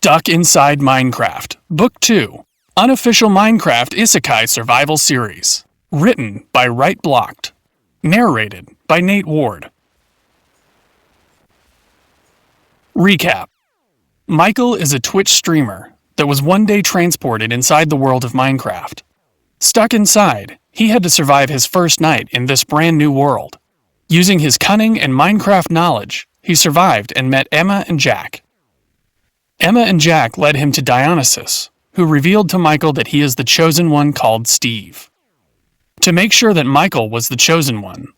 Stuck Inside Minecraft, Book 2, Unofficial Minecraft Isekai Survival Series. Written by Right Blocked. Narrated by Nate Ward. Recap. Michael is a Twitch streamer that was one day transported inside the world of Minecraft. Stuck inside, he had to survive his first night in this brand new world. Using his cunning and Minecraft knowledge, he survived and met Emma and Jack. Emma and Jack led him to Dionysus, who revealed to Michael that he is the chosen one called Steve. To make sure that Michael was the chosen one,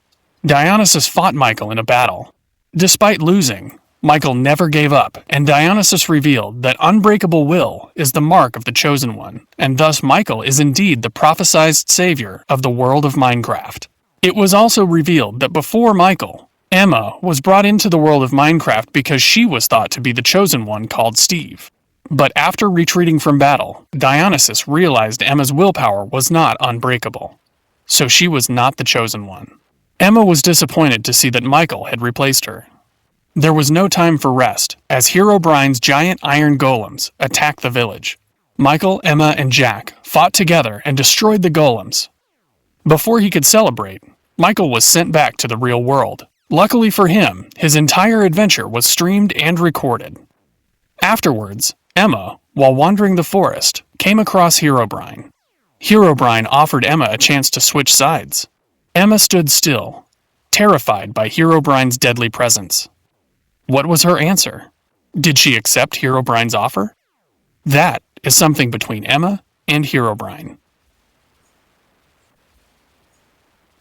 Dionysus fought Michael in a battle. Despite losing, Michael never gave up, and Dionysus revealed that unbreakable will is the mark of the chosen one, and thus Michael is indeed the prophesied savior of the world of Minecraft. It was also revealed that before Michael, Emma was brought into the world of Minecraft because she was thought to be the chosen one called Steve. But after retreating from battle, Dionysus realized Emma's willpower was not unbreakable. So she was not the chosen one. Emma was disappointed to see that Michael had replaced her. There was no time for rest, as Herobrine's giant iron golems attacked the village. Michael, Emma, and Jack fought together and destroyed the golems. Before he could celebrate, Michael was sent back to the real world. Luckily for him, his entire adventure was streamed and recorded. Afterwards, Emma, while wandering the forest, came across Herobrine. Herobrine offered Emma a chance to switch sides. Emma stood still, terrified by Herobrine's deadly presence. What was her answer? Did she accept Herobrine's offer? That is something between Emma and Herobrine.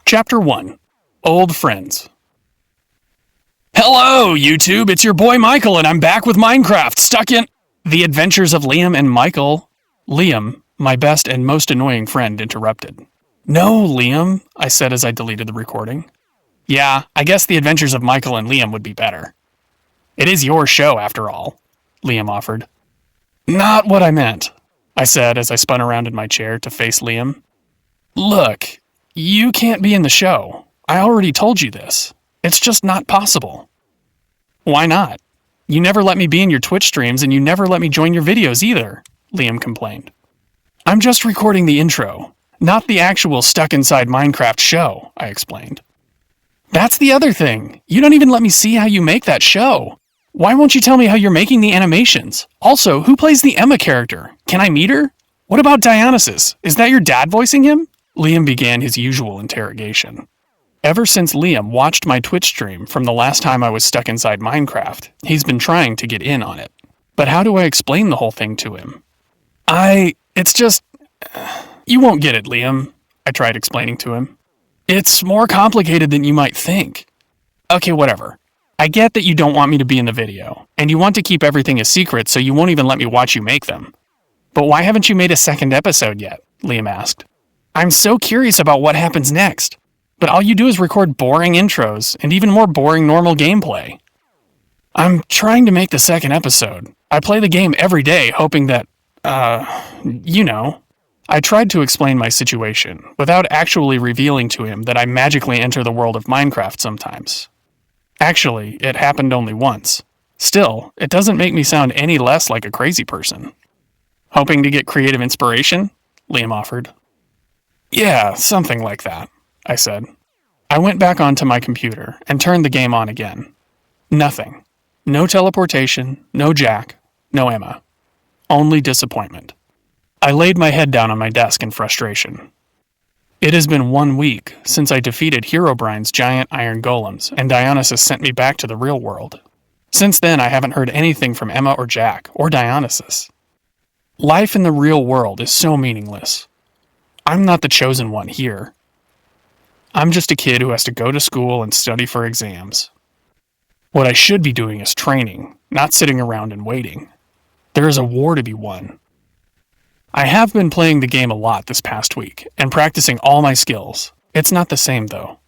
Chapter 1. Old Friends. Hello, YouTube, it's your boy Michael, and I'm back with Minecraft, stuck in The Adventures of Liam and Michael. Liam, my best and most annoying friend, interrupted. No, Liam, I said as I deleted the recording. Yeah, I guess The Adventures of Michael and Liam would be better. It is your show, after all, Liam offered. Not what I meant, I said as I spun around in my chair to face Liam. Look, you can't be in the show. I already told you this. It's just not possible. Why not? You never let me be in your Twitch streams and you never let me join your videos either, Liam complained. I'm just recording the intro, not the actual Stuck Inside Minecraft show, I explained. That's the other thing. You don't even let me see how you make that show. Why won't you tell me how you're making the animations? Also, who plays the Emma character? Can I meet her? What about Dionysus? Is that your dad voicing him? Liam began his usual interrogation. Ever since Liam watched my Twitch stream from the last time I was stuck inside Minecraft, he's been trying to get in on it. But how do I explain the whole thing to him? It's just... You won't get it, Liam, I tried explaining to him. It's more complicated than you might think. Okay, whatever. I get that you don't want me to be in the video, and you want to keep everything a secret so you won't even let me watch you make them. But why haven't you made a second episode yet? Liam asked. I'm so curious about what happens next. But all you do is record boring intros, and even more boring normal gameplay. I'm trying to make the second episode. I play the game every day, hoping that, I tried to explain my situation, without actually revealing to him that I magically enter the world of Minecraft sometimes. Actually, it happened only once. Still, it doesn't make me sound any less like a crazy person. Hoping to get creative inspiration? Liam offered. Yeah, something like that, I said. I went back onto my computer and turned the game on again. Nothing. No teleportation, no Jack, no Emma. Only disappointment. I laid my head down on my desk in frustration. It has been 1 week since I defeated Herobrine's giant iron golems and Dionysus sent me back to the real world. Since then, I haven't heard anything from Emma or Jack or Dionysus. Life in the real world is so meaningless. I'm not the chosen one here. I'm just a kid who has to go to school and study for exams. What I should be doing is training, not sitting around and waiting. There is a war to be won. I have been playing the game a lot this past week and practicing all my skills. It's not the same though.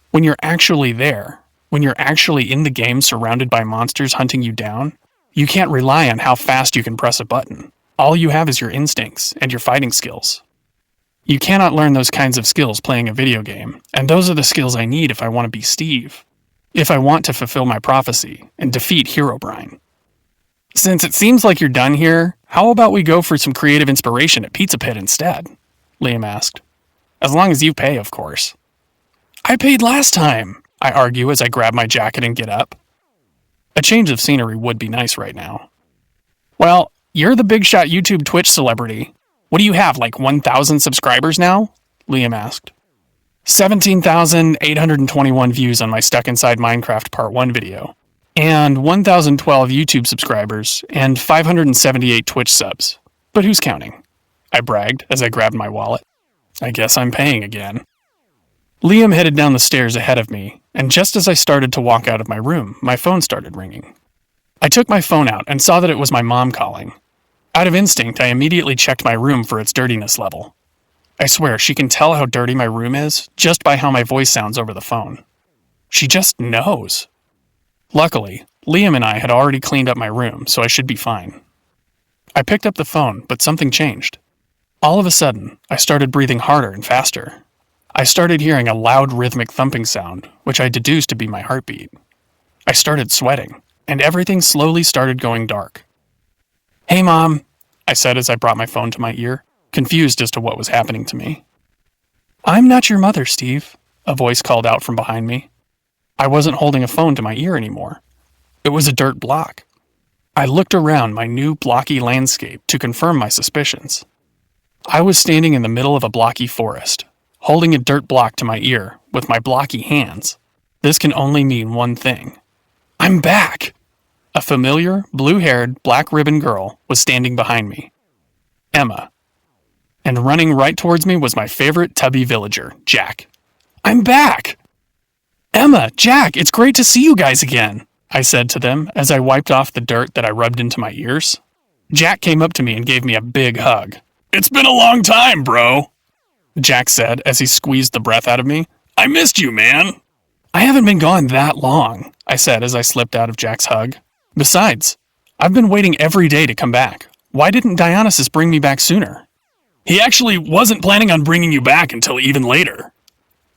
When you're actually there, when you're actually in the game surrounded by monsters hunting you down, you can't rely on how fast you can press a button. All you have is your instincts and your fighting skills. You cannot learn those kinds of skills playing a video game, and those are the skills I need if I want to be Steve. If I want to fulfill my prophecy and defeat Herobrine. Since it seems like you're done here, how about we go for some creative inspiration at Pizza Pit instead? Liam asked. As long as you pay, of course. I paid last time, I argue as I grab my jacket and get up. A change of scenery would be nice right now. Well, you're the big shot YouTube Twitch celebrity. What do you have, like 1,000 subscribers now? Liam asked. 17,821 views on my Stuck Inside Minecraft Part 1 video, and 1,012 YouTube subscribers, and 578 Twitch subs. But who's counting? I bragged as I grabbed my wallet. I guess I'm paying again. Liam headed down the stairs ahead of me, and just as I started to walk out of my room, my phone started ringing. I took my phone out and saw that it was my mom calling. Out of instinct, I immediately checked my room for its dirtiness level. I swear, she can tell how dirty my room is just by how my voice sounds over the phone. She just knows. Luckily, Liam and I had already cleaned up my room, so I should be fine. I picked up the phone, but something changed. All of a sudden, I started breathing harder and faster. I started hearing a loud rhythmic thumping sound, which I deduced to be my heartbeat. I started sweating, and everything slowly started going dark. Hey, Mom, I said as I brought my phone to my ear, confused as to what was happening to me. I'm not your mother, Steve, a voice called out from behind me. I wasn't holding a phone to my ear anymore. It was a dirt block. I looked around my new blocky landscape to confirm my suspicions. I was standing in the middle of a blocky forest, holding a dirt block to my ear with my blocky hands. This can only mean one thing. I'm back! A familiar, blue-haired, black-ribbon girl was standing behind me. Emma. And running right towards me was my favorite tubby villager, Jack. I'm back! Emma, Jack, it's great to see you guys again, I said to them as I wiped off the dirt that I rubbed into my ears. Jack came up to me and gave me a big hug. It's been a long time, bro, Jack said as he squeezed the breath out of me. I missed you, man. I haven't been gone that long, I said as I slipped out of Jack's hug. Besides, I've been waiting every day to come back. Why didn't Dionysus bring me back sooner? He actually wasn't planning on bringing you back until even later.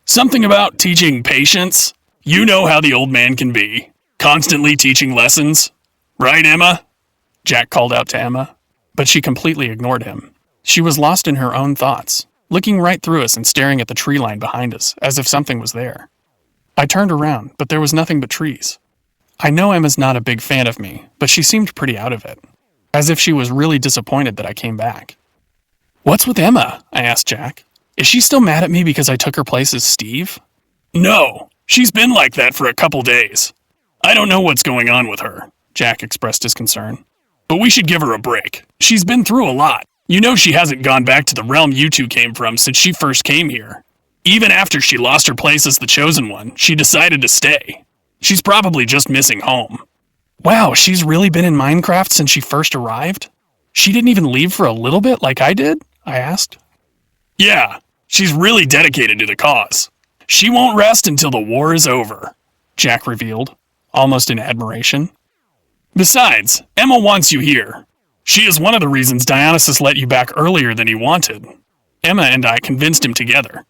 Something about teaching patience. You know how the old man can be. Constantly teaching lessons. Right, Emma? Jack called out to Emma, but she completely ignored him. She was lost in her own thoughts, looking right through us and staring at the tree line behind us, as if something was there. I turned around, but there was nothing but trees. I know Emma's not a big fan of me, but she seemed pretty out of it, as if she was really disappointed that I came back. What's with Emma? I asked Jack. Is she still mad at me because I took her place as Steve? No, she's been like that for a couple days. I don't know what's going on with her, Jack expressed his concern. But we should give her a break. She's been through a lot. You know she hasn't gone back to the realm you two came from since she first came here. Even after she lost her place as the Chosen One, she decided to stay. She's probably just missing home. Wow, she's really been in Minecraft since she first arrived? She didn't even leave for a little bit like I did? I asked. Yeah, she's really dedicated to the cause. She won't rest until the war is over, Jack revealed, almost in admiration. Besides, Emma wants you here. She is one of the reasons Dionysus let you back earlier than he wanted. Emma and I convinced him together.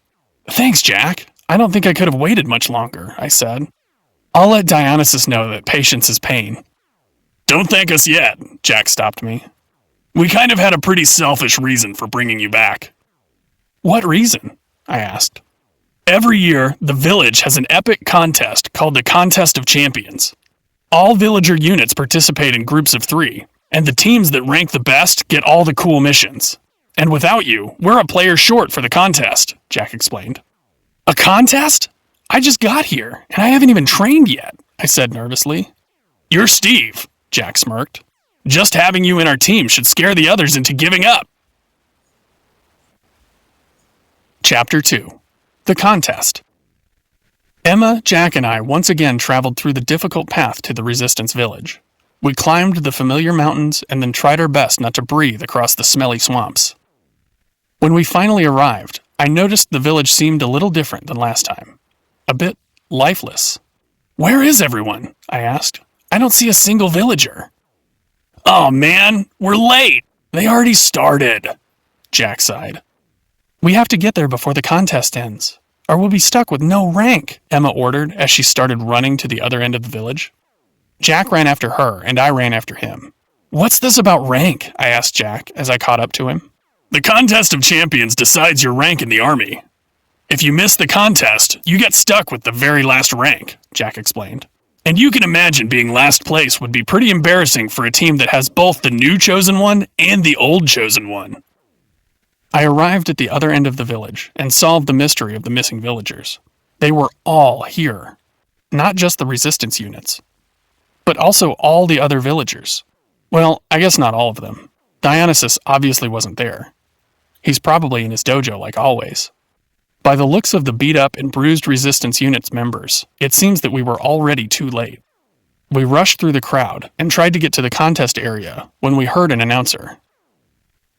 Thanks, Jack. I don't think I could have waited much longer, I said. I'll let Dionysus know that patience is pain. Don't thank us yet, Jack stopped me. We kind of had a pretty selfish reason for bringing you back. What reason? I asked. Every year, the village has an epic contest called the Contest of Champions. All villager units participate in groups of 3, and the teams that rank the best get all the cool missions. And without you, we're a player short for the contest, Jack explained. A contest? I just got here, and I haven't even trained yet, I said nervously. You're Steve, Jack smirked. Just having you in our team should scare the others into giving up. Chapter 2. The Contest. Emma, Jack, and I once again traveled through the difficult path to the Resistance Village. We climbed the familiar mountains and then tried our best not to breathe across the smelly swamps. When we finally arrived, I noticed the village seemed a little different than last time. A bit lifeless. Where is everyone? I asked. I don't see a single villager. Oh man, we're late. They already started, Jack sighed. We have to get there before the contest ends, or we'll be stuck with no rank, Emma ordered as she started running to the other end of the village. Jack ran after her, and I ran after him. What's this about rank? I asked Jack as I caught up to him. The contest of champions decides your rank in the army. If you miss the contest, you get stuck with the very last rank, Jack explained. And you can imagine being last place would be pretty embarrassing for a team that has both the new Chosen One and the old Chosen One. I arrived at the other end of the village and solved the mystery of the missing villagers. They were all here. Not just the resistance units, but also all the other villagers. Well, I guess not all of them. Dionysus obviously wasn't there. He's probably in his dojo like always. By the looks of the beat-up and bruised resistance unit's members, it seems that we were already too late. We rushed through the crowd and tried to get to the contest area when we heard an announcer.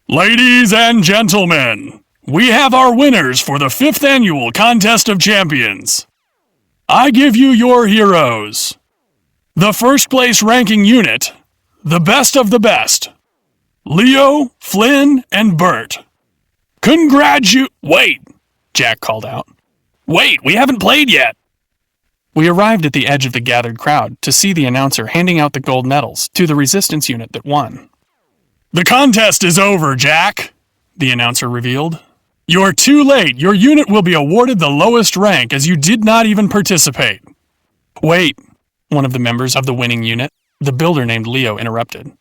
Ladies and gentlemen, we have our winners for the 5th annual Contest of Champions. I give you your heroes. The first place ranking unit, the best of the best, Leo, Flynn, and Bert. Wait, Jack called out. Wait, we haven't played yet. We arrived at the edge of the gathered crowd to see the announcer handing out the gold medals to the resistance unit that won. The contest is over, Jack, the announcer revealed. You're too late. Your unit will be awarded the lowest rank as you did not even participate. Wait, one of the members of the winning unit, the builder named Leo, interrupted.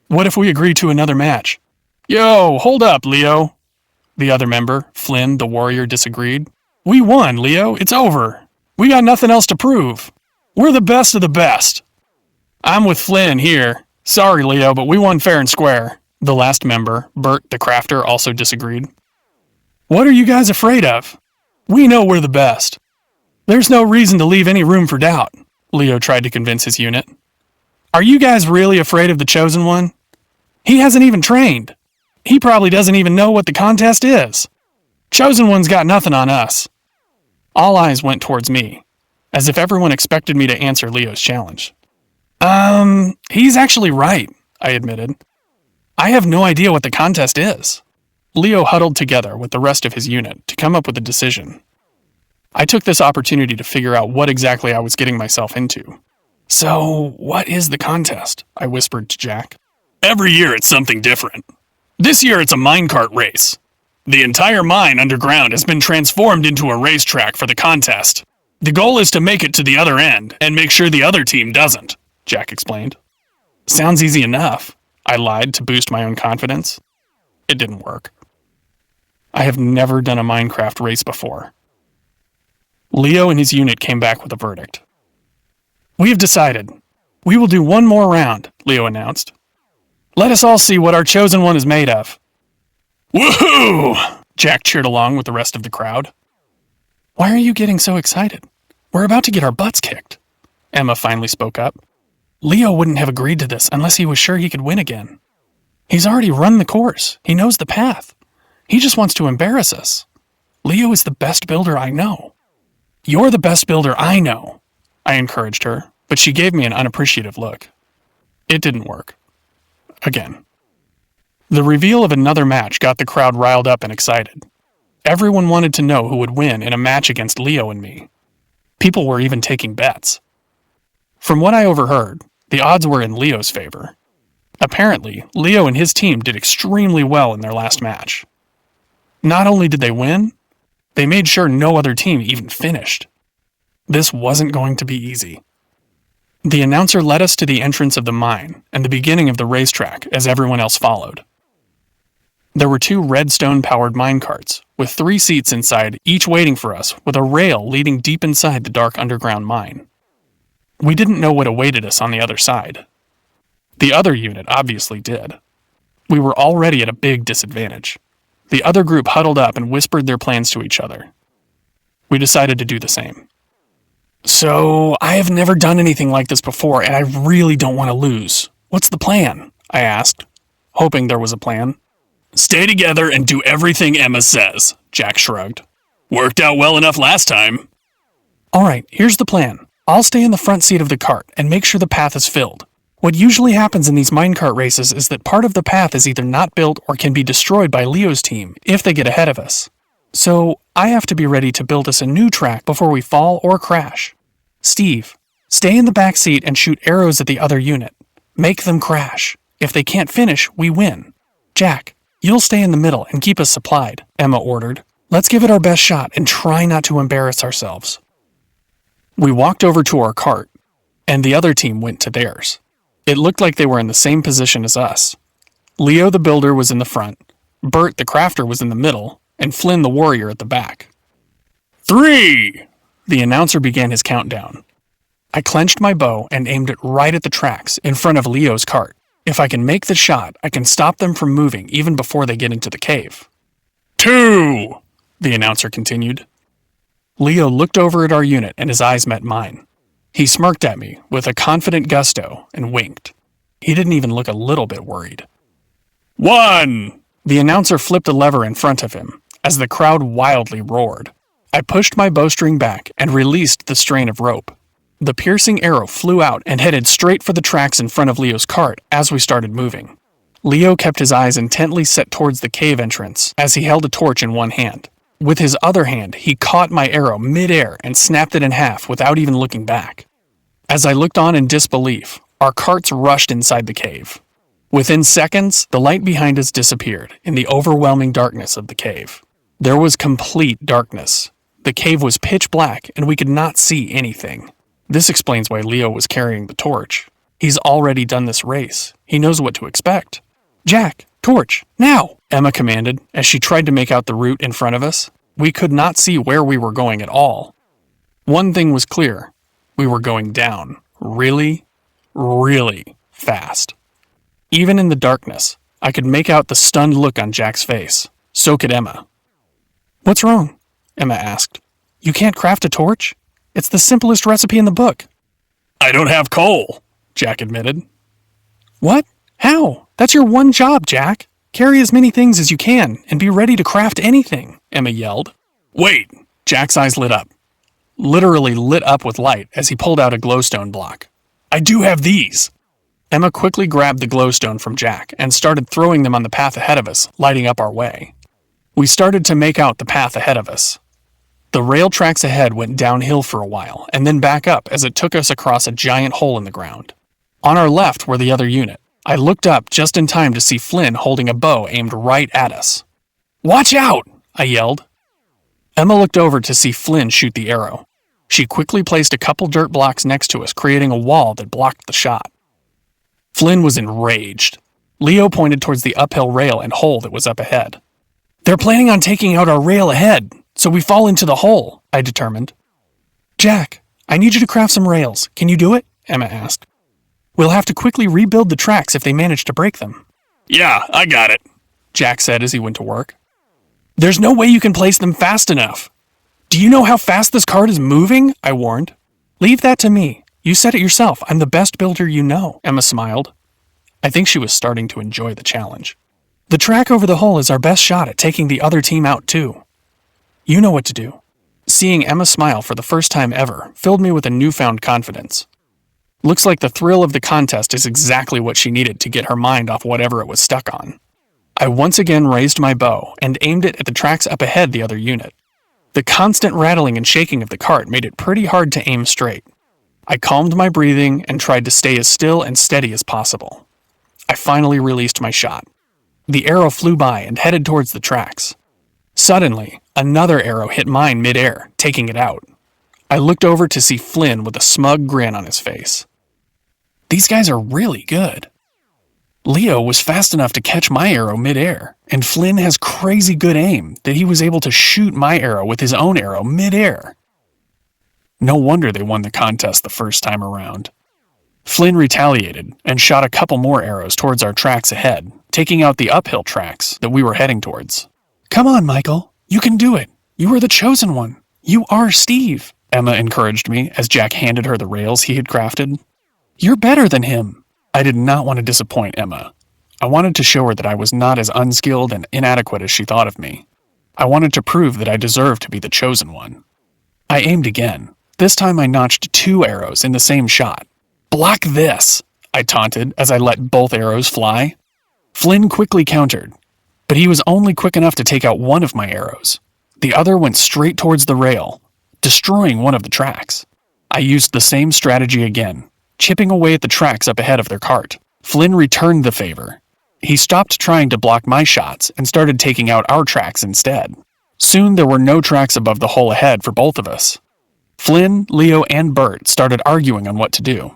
What if we agree to another match? Yo, hold up, Leo. The other member, Flynn, the warrior, disagreed. We won, Leo. It's over. We got nothing else to prove. We're the best of the best. I'm with Flynn here. Sorry, Leo, but we won fair and square. The last member, Bert the crafter, also disagreed. What are you guys afraid of? We know we're the best. There's no reason to leave any room for doubt, Leo tried to convince his unit. Are you guys really afraid of the Chosen One? He hasn't even trained. He probably doesn't even know what the contest is. Chosen One's got nothing on us. All eyes went towards me, as if everyone expected me to answer Leo's challenge. He's actually right, I admitted. I have no idea what the contest is. Leo huddled together with the rest of his unit to come up with a decision. I took this opportunity to figure out what exactly I was getting myself into. So, what is the contest? I whispered to Jack. Every year it's something different. This year it's a minecart race. The entire mine underground has been transformed into a racetrack for the contest. The goal is to make it to the other end and make sure the other team doesn't, Jack explained. Sounds easy enough, I lied to boost my own confidence. It didn't work. I have never done a Minecraft race before. Leo and his unit came back with a verdict. We have decided. We will do one more round, Leo announced. Let us all see what our Chosen One is made of. Woohoo! Jack cheered along with the rest of the crowd. Why are you getting so excited? We're about to get our butts kicked. Emma finally spoke up. Leo wouldn't have agreed to this unless he was sure he could win again. He's already run the course. He knows the path. He just wants to embarrass us. Leo is the best builder I know. You're the best builder I know, I encouraged her, but she gave me an unappreciative look. It didn't work. Again. The reveal of another match got the crowd riled up and excited. Everyone wanted to know who would win in a match against Leo and me. People were even taking bets. From what I overheard, the odds were in Leo's favor. Apparently, Leo and his team did extremely well in their last match. Not only did they win, they made sure no other team even finished. This wasn't going to be easy. The announcer led us to the entrance of the mine and the beginning of the racetrack as everyone else followed. There were 2 redstone-powered minecarts, with 3 seats inside, each waiting for us, with a rail leading deep inside the dark underground mine. We didn't know what awaited us on the other side. The other unit obviously did. We were already at a big disadvantage. The other group huddled up and whispered their plans to each other. We decided to do the same. So, I have never done anything like this before, and I really don't want to lose. What's the plan? I asked, hoping there was a plan. Stay together and do everything Emma says, Jack shrugged. Worked out well enough last time. Alright, here's the plan. I'll stay in the front seat of the cart and make sure the path is filled. What usually happens in these minecart races is that part of the path is either not built or can be destroyed by Leo's team if they get ahead of us. So, I have to be ready to build us a new track before we fall or crash. Steve, stay in the back seat and shoot arrows at the other unit. Make them crash. If they can't finish, we win. Jack, you'll stay in the middle and keep us supplied, Emma ordered. Let's give it our best shot and try not to embarrass ourselves. We walked over to our cart, and the other team went to theirs. It looked like they were in the same position as us. Leo the builder was in the front, Bert the crafter was in the middle, and Flynn the warrior at the back. 3! The announcer began his countdown. I clenched my bow and aimed it right at the tracks in front of Leo's cart. If I can make the shot, I can stop them from moving even before they get into the cave. 2! The announcer continued. Leo looked over at our unit and his eyes met mine. He smirked at me with a confident gusto and winked. He didn't even look a little bit worried. 1! The announcer flipped a lever in front of him as the crowd wildly roared. I pushed my bowstring back and released the strain of rope. The piercing arrow flew out and headed straight for the tracks in front of Leo's cart as we started moving. Leo kept his eyes intently set towards the cave entrance as he held a torch in one hand. With his other hand, he caught my arrow mid-air and snapped it in half without even looking back. As I looked on in disbelief, our carts rushed inside the cave. Within seconds, the light behind us disappeared in the overwhelming darkness of the cave. There was complete darkness. The cave was pitch black and we could not see anything. This explains why Leo was carrying the torch. He's already done this race. He knows what to expect. Jack, torch, now! Emma commanded as she tried to make out the route in front of us. We could not see where we were going at all. One thing was clear. We were going down really, really fast. Even in the darkness, I could make out the stunned look on Jack's face. So could Emma. What's wrong? Emma asked. You can't craft a torch? It's the simplest recipe in the book. I don't have coal, Jack admitted. What? How? That's your one job, Jack. Carry as many things as you can and be ready to craft anything, Emma yelled. Wait! Jack's eyes lit up. Literally lit up with light as he pulled out a glowstone block. I do have these! Emma quickly grabbed the glowstone from Jack and started throwing them on the path ahead of us, lighting up our way. We started to make out the path ahead of us. The rail tracks ahead went downhill for a while and then back up as it took us across a giant hole in the ground. On our left were the other unit. I looked up just in time to see Flynn holding a bow aimed right at us. Watch out! I yelled. Emma looked over to see Flynn shoot the arrow. She quickly placed a couple dirt blocks next to us, creating a wall that blocked the shot. Flynn was enraged. Leo pointed towards the uphill rail and hole that was up ahead. They're planning on taking out our rail ahead, so we fall into the hole, I determined. Jack, I need you to craft some rails. Can you do it? Emma asked. We'll have to quickly rebuild the tracks if they manage to break them. Yeah, I got it, Jack said as he went to work. There's no way you can place them fast enough. Do you know how fast this cart is moving? I warned. Leave that to me. You said it yourself. I'm the best builder you know, Emma smiled. I think she was starting to enjoy the challenge. The track over the hole is our best shot at taking the other team out too. You know what to do. Seeing Emma smile for the first time ever filled me with a newfound confidence. Looks like the thrill of the contest is exactly what she needed to get her mind off whatever it was stuck on. I once again raised my bow and aimed it at the tracks up ahead the other unit. The constant rattling and shaking of the cart made it pretty hard to aim straight. I calmed my breathing and tried to stay as still and steady as possible. I finally released my shot. The arrow flew by and headed towards the tracks. Suddenly, another arrow hit mine mid-air, taking it out. I looked over to see Flynn with a smug grin on his face. These guys are really good. Leo was fast enough to catch my arrow mid-air, and Flynn has crazy good aim that he was able to shoot my arrow with his own arrow mid-air. No wonder they won the contest the first time around. Flynn retaliated and shot a couple more arrows towards our tracks ahead, taking out the uphill tracks that we were heading towards. Come on, Michael. You can do it. You are the chosen one. You are Steve, Emma encouraged me as Jack handed her the rails he had crafted. You're better than him. I did not want to disappoint Emma. I wanted to show her that I was not as unskilled and inadequate as she thought of me. I wanted to prove that I deserved to be the chosen one. I aimed again. This time I notched 2 arrows in the same shot. Block this, I taunted as I let both arrows fly. Flynn quickly countered, but he was only quick enough to take out one of my arrows. The other went straight towards the rail, destroying one of the tracks. I used the same strategy again, chipping away at the tracks up ahead of their cart. Flynn returned the favor. He stopped trying to block my shots and started taking out our tracks instead. Soon there were no tracks above the hole ahead for both of us. Flynn, Leo, and Bert started arguing on what to do.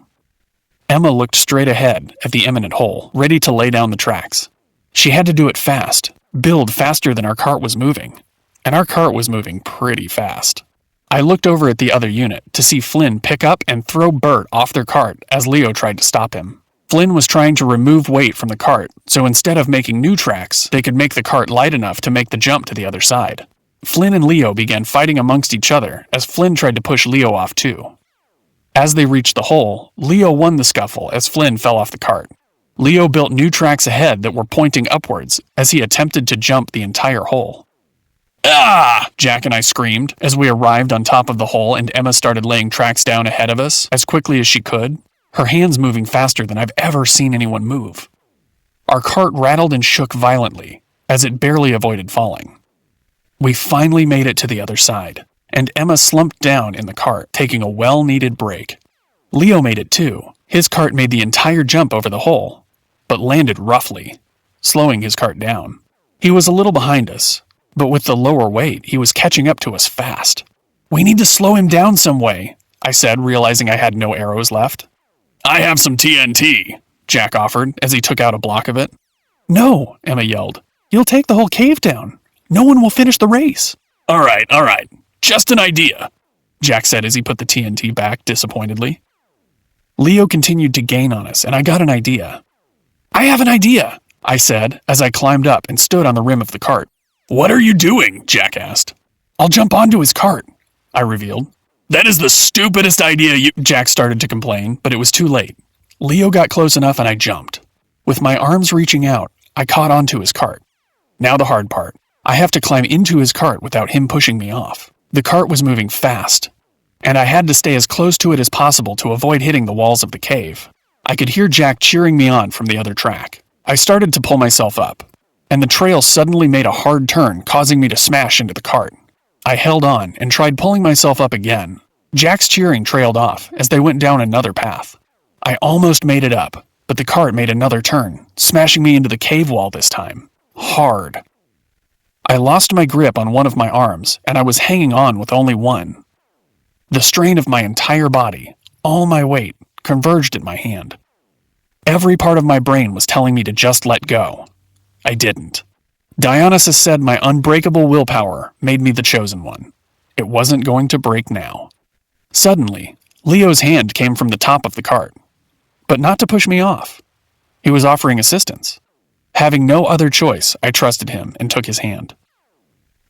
Emma looked straight ahead at the imminent hole, ready to lay down the tracks. She had to do it fast, build faster than our cart was moving. And our cart was moving pretty fast. I looked over at the other unit to see Flynn pick up and throw Bert off their cart as Leo tried to stop him. Flynn was trying to remove weight from the cart, so instead of making new tracks, they could make the cart light enough to make the jump to the other side. Flynn and Leo began fighting amongst each other as Flynn tried to push Leo off too. As they reached the hole, Leo won the scuffle as Flynn fell off the cart. Leo built new tracks ahead that were pointing upwards as he attempted to jump the entire hole. "Ah!" Jack and I screamed as we arrived on top of the hole and Emma started laying tracks down ahead of us as quickly as she could, her hands moving faster than I've ever seen anyone move. Our cart rattled and shook violently as it barely avoided falling. We finally made it to the other side, and Emma slumped down in the cart, taking a well-needed break. Leo made it too. His cart made the entire jump over the hole, but landed roughly, slowing his cart down. He was a little behind us, but with the lower weight, he was catching up to us fast. "We need to slow him down some way," I said, realizing I had no arrows left. "I have some TNT," Jack offered as he took out a block of it. "No," Emma yelled. "You'll take the whole cave down. No one will finish the race." All right. Just an idea," Jack said as he put the TNT back disappointedly. Leo continued to gain on us, and I got an idea. "I have an idea," I said as I climbed up and stood on the rim of the cart. "What are you doing?" Jack asked. "I'll jump onto his cart," I revealed. "That is the stupidest idea Jack started to complain, but it was too late. Leo got close enough and I jumped. With my arms reaching out, I caught onto his cart. Now the hard part. I have to climb into his cart without him pushing me off. The cart was moving fast, and I had to stay as close to it as possible to avoid hitting the walls of the cave. I could hear Jack cheering me on from the other track. I started to pull myself up, and the trail suddenly made a hard turn, causing me to smash into the cart. I held on and tried pulling myself up again. Jack's cheering trailed off as they went down another path. I almost made it up, but the cart made another turn, smashing me into the cave wall this time. Hard. I lost my grip on one of my arms, and I was hanging on with only one. The strain of my entire body, all my weight, converged at my hand. Every part of my brain was telling me to just let go. I didn't. Dionysus said my unbreakable willpower made me the chosen one. It wasn't going to break now. Suddenly, Leo's hand came from the top of the cart, but not to push me off. He was offering assistance. Having no other choice, I trusted him and took his hand.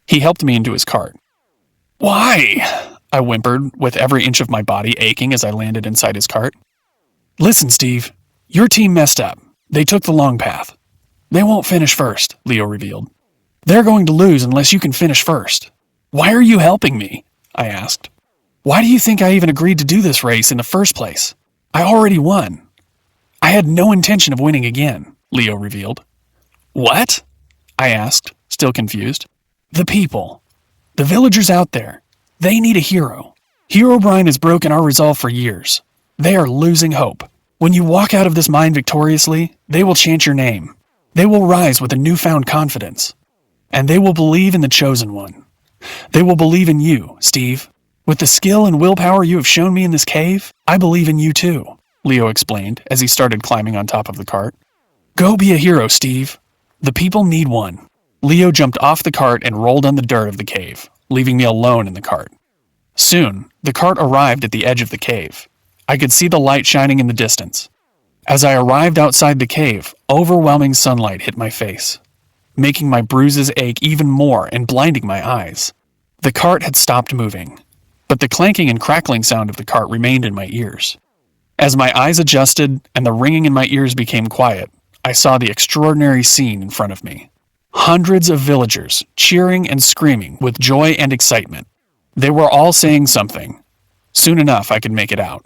He helped me into his cart. "Why?" I whimpered, with every inch of my body aching as I landed inside his cart. "Listen, Steve, your team messed up. They took the long path. They won't finish first," Leo revealed. "They're going to lose unless you can finish first." "Why are you helping me?" I asked. "Why do you think I even agreed to do this race in the first place? I already won. I had no intention of winning again," Leo revealed. "What?" I asked, still confused. "The people. The villagers out there. They need a hero. Herobrine has broken our resolve for years. They are losing hope. When you walk out of this mine victoriously, they will chant your name. They will rise with a newfound confidence. And they will believe in the Chosen One. They will believe in you, Steve. With the skill and willpower you have shown me in this cave, I believe in you too," Leo explained as he started climbing on top of the cart. "Go be a hero, Steve. The people need one." Leo jumped off the cart and rolled on the dirt of the cave, leaving me alone in the cart. Soon, the cart arrived at the edge of the cave. I could see the light shining in the distance. As I arrived outside the cave, overwhelming sunlight hit my face, making my bruises ache even more and blinding my eyes. The cart had stopped moving, but the clanking and crackling sound of the cart remained in my ears. As my eyes adjusted and the ringing in my ears became quiet, I saw the extraordinary scene in front of me. Hundreds of villagers cheering and screaming with joy and excitement. They were all saying something. Soon enough, I could make it out.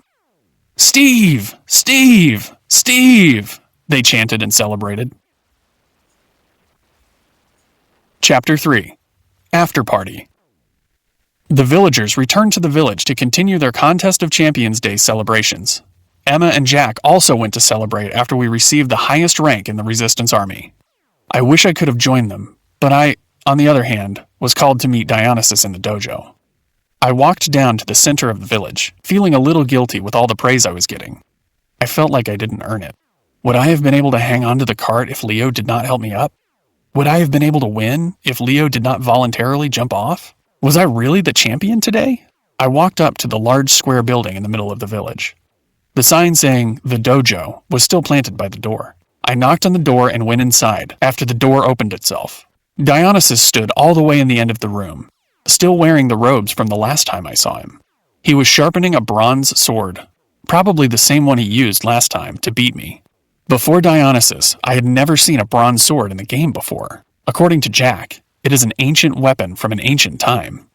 "Steve! Steve! Steve!" they chanted and celebrated. Chapter 3. After Party. The villagers returned to the village to continue their Contest of Champions Day celebrations. Emma and Jack also went to celebrate after we received the highest rank in the Resistance Army. I wish I could have joined them, but I, on the other hand, was called to meet Dionysus in the dojo. I walked down to the center of the village, feeling a little guilty with all the praise I was getting. I felt like I didn't earn it. Would I have been able to hang on to the cart if Leo did not help me up? Would I have been able to win if Leo did not voluntarily jump off? Was I really the champion today? I walked up to the large square building in the middle of the village. The sign saying, "The Dojo," was still planted by the door. I knocked on the door and went inside after the door opened itself. Dionysus stood all the way in the end of the room, still wearing the robes from the last time I saw him. He was sharpening a bronze sword, probably the same one he used last time to beat me. Before Dionysus, I had never seen a bronze sword in the game before. According to Jack, it is an ancient weapon from an ancient time.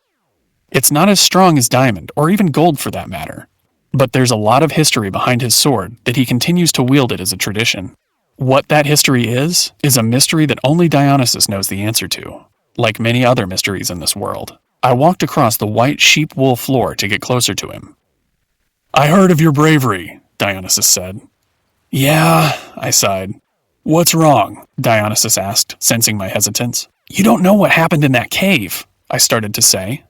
It's not as strong as diamond, or even gold for that matter, but there's a lot of history behind his sword that he continues to wield it as a tradition. What that history is a mystery that only Dionysus knows the answer to, like many other mysteries in this world. I walked across the white sheep wool floor to get closer to him. "I heard of your bravery," Dionysus said. "Yeah," I sighed. "What's wrong?" Dionysus asked, sensing my hesitance. "You don't know what happened in that cave," I started to say.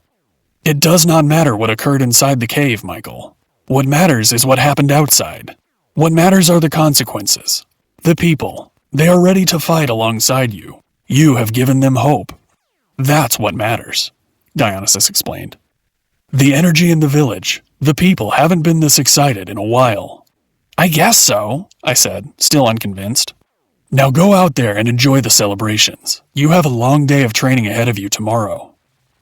"It does not matter what occurred inside the cave, Michael. What matters is what happened outside. What matters are the consequences. The people, they are ready to fight alongside you. You have given them hope. That's what matters," Dionysus explained. "The energy in the village, the people haven't been this excited in a while." "I guess so," I said, still unconvinced. "Now go out there and enjoy the celebrations. You have a long day of training ahead of you tomorrow,"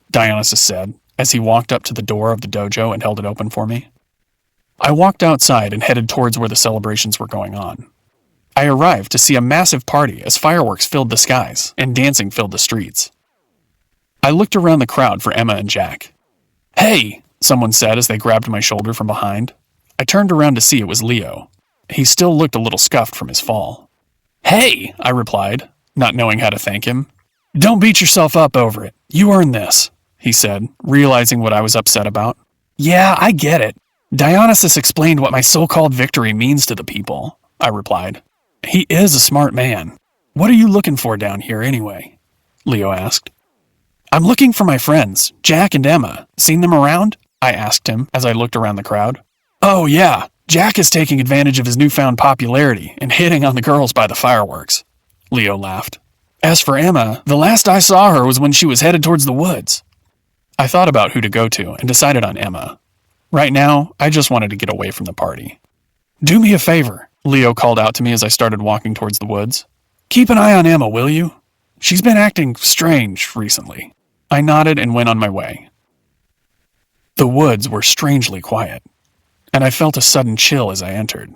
Dionysus said, as he walked up to the door of the dojo and held it open for me. I walked outside and headed towards where the celebrations were going on. I arrived to see a massive party as fireworks filled the skies and dancing filled the streets. I looked around the crowd for Emma and Jack. "Hey," someone said as they grabbed my shoulder from behind. I turned around to see it was Leo. He still looked a little scuffed from his fall. "Hey," I replied, not knowing how to thank him. "Don't beat yourself up over it. You earned this," he said, realizing what I was upset about. "Yeah, I get it. Dionysus explained what my so-called victory means to the people," I replied. "He is a smart man. What are you looking for down here anyway?" Leo asked. "I'm looking for my friends, Jack and Emma. Seen them around?" I asked him as I looked around the crowd. "Oh yeah, Jack is taking advantage of his newfound popularity and hitting on the girls by the fireworks," Leo laughed. "As for Emma, the last I saw her was when she was headed towards the woods." I thought about who to go to and decided on Emma. Right now, I just wanted to get away from the party. "Do me a favor," Leo called out to me as I started walking towards the woods. "Keep an eye on Emma, will you? She's been acting strange recently." I nodded and went on my way. The woods were strangely quiet, and I felt a sudden chill as I entered.